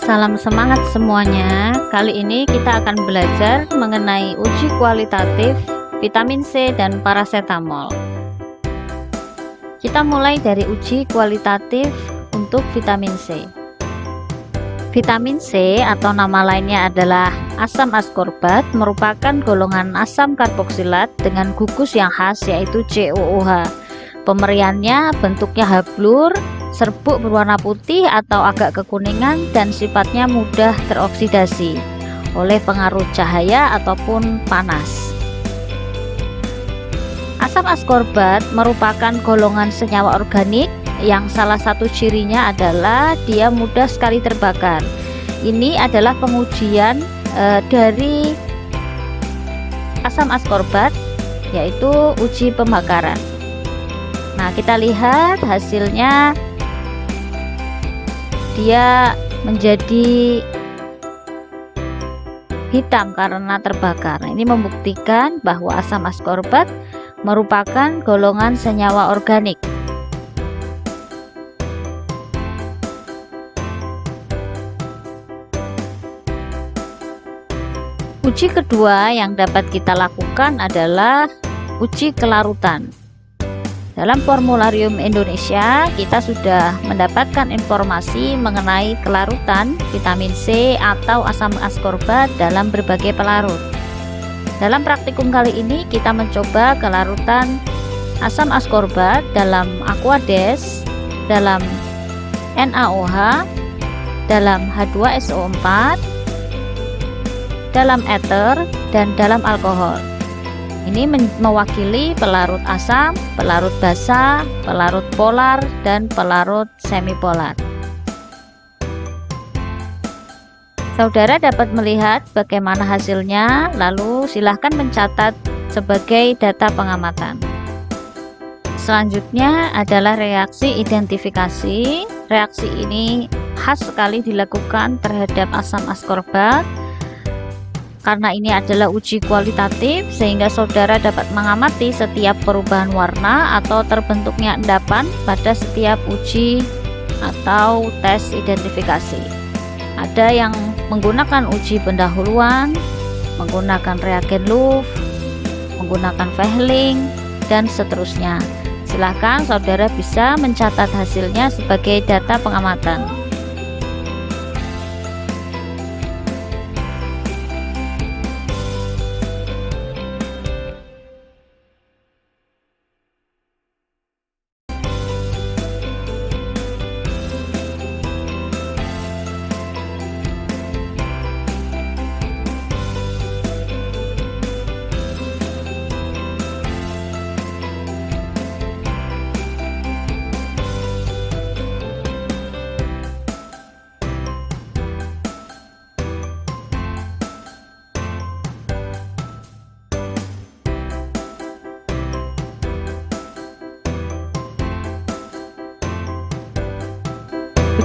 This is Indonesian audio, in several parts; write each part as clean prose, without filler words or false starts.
Salam semangat semuanya. Kali ini kita akan belajar mengenai uji kualitatif vitamin C dan paracetamol. Kita mulai dari uji kualitatif untuk vitamin C. Vitamin C atau nama lainnya adalah asam askorbat merupakan golongan asam karboksilat dengan gugus yang khas yaitu COOH. Pemeriannya bentuknya hablur, serbuk berwarna putih atau agak kekuningan dan sifatnya mudah teroksidasi oleh pengaruh cahaya ataupun panas. Asam askorbat merupakan golongan senyawa organik yang salah satu cirinya adalah dia mudah sekali terbakar. Ini adalah pengujian dari asam askorbat, yaitu uji pembakaran. Nah, kita lihat hasilnya, dia menjadi hitam karena terbakar. Ini membuktikan bahwa asam askorbat merupakan golongan senyawa organik. Uji kedua yang dapat kita lakukan adalah uji kelarutan. Dalam formularium Indonesia, kita sudah mendapatkan informasi mengenai kelarutan vitamin C atau asam askorbat dalam berbagai pelarut. Dalam praktikum kali ini, kita mencoba kelarutan asam askorbat dalam Aquades, dalam NaOH, dalam H2SO4, dalam ether, dan dalam alkohol. Ini mewakili pelarut asam, pelarut basa, pelarut polar, dan pelarut semipolar. Saudara dapat melihat bagaimana hasilnya, lalu silahkan mencatat sebagai data pengamatan. Selanjutnya adalah reaksi identifikasi. Reaksi ini khas sekali dilakukan terhadap asam askorbat. Karena ini adalah uji kualitatif, sehingga saudara dapat mengamati setiap perubahan warna atau terbentuknya endapan pada setiap uji atau tes identifikasi. Ada yang menggunakan uji pendahuluan, menggunakan reagen Louvre, menggunakan Fehling, dan seterusnya. Silahkan saudara bisa mencatat hasilnya sebagai data pengamatan.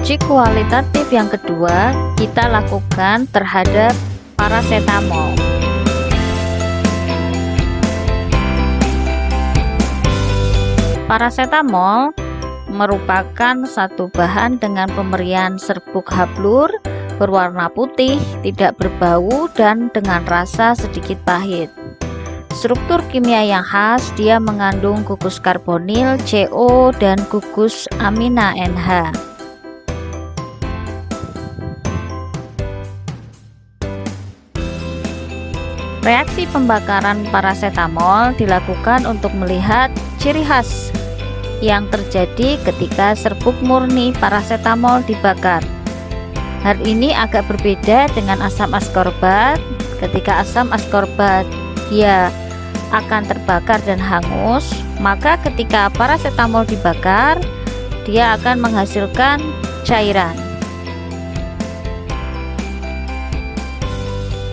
Uji kualitatif yang kedua kita lakukan terhadap paracetamol. Paracetamol merupakan satu bahan dengan pemerian serbuk hablur berwarna putih, tidak berbau, dan dengan rasa sedikit pahit. Struktur kimia yang khas, dia mengandung gugus karbonil CO dan gugus amina NH. Reaksi pembakaran paracetamol dilakukan untuk melihat ciri khas yang terjadi ketika serbuk murni paracetamol dibakar. Hal ini agak berbeda dengan asam askorbat. Ketika asam askorbat dia akan terbakar dan hangus, maka ketika paracetamol dibakar dia akan menghasilkan cairan.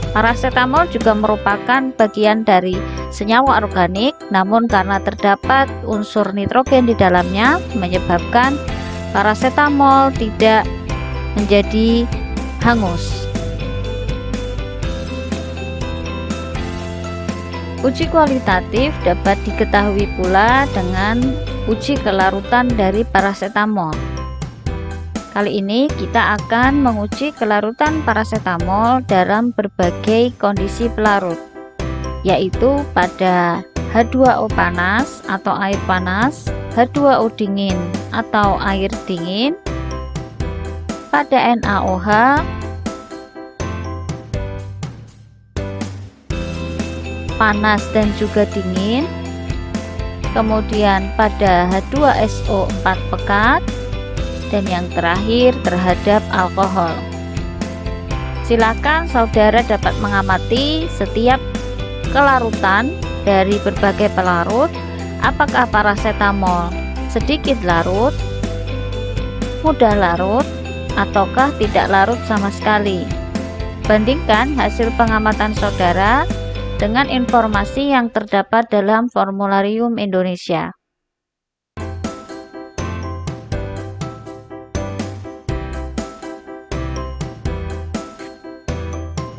Paracetamol juga merupakan bagian dari senyawa organik, namun karena terdapat unsur nitrogen di dalamnya menyebabkan paracetamol tidak menjadi hangus. Uji kualitatif dapat diketahui pula dengan uji kelarutan dari paracetamol. Kali ini kita akan menguji kelarutan parasetamol dalam berbagai kondisi pelarut, yaitu pada H2O panas atau air panas, H2O dingin atau air dingin, pada NaOH, panas dan juga dingin, kemudian pada H2SO 4 pekat, dan yang terakhir terhadap alkohol. Silakan saudara dapat mengamati setiap kelarutan dari berbagai pelarut, apakah parasetamol sedikit larut, mudah larut, ataukah tidak larut sama sekali. Bandingkan hasil pengamatan saudara dengan informasi yang terdapat dalam Formularium Indonesia.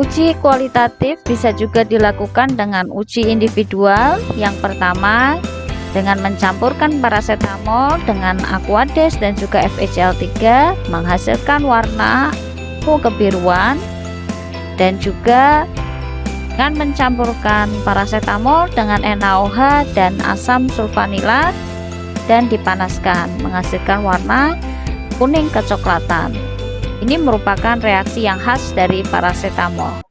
Uji kualitatif bisa juga dilakukan dengan uji individual. Yang pertama, dengan mencampurkan parasetamol dengan Aquades dan juga FeCl3 menghasilkan warna kebiruan, dan juga dengan mencampurkan parasetamol dengan NaOH dan asam sulfanilat dan dipanaskan menghasilkan warna kuning kecoklatan. Ini merupakan reaksi yang khas dari parasetamol.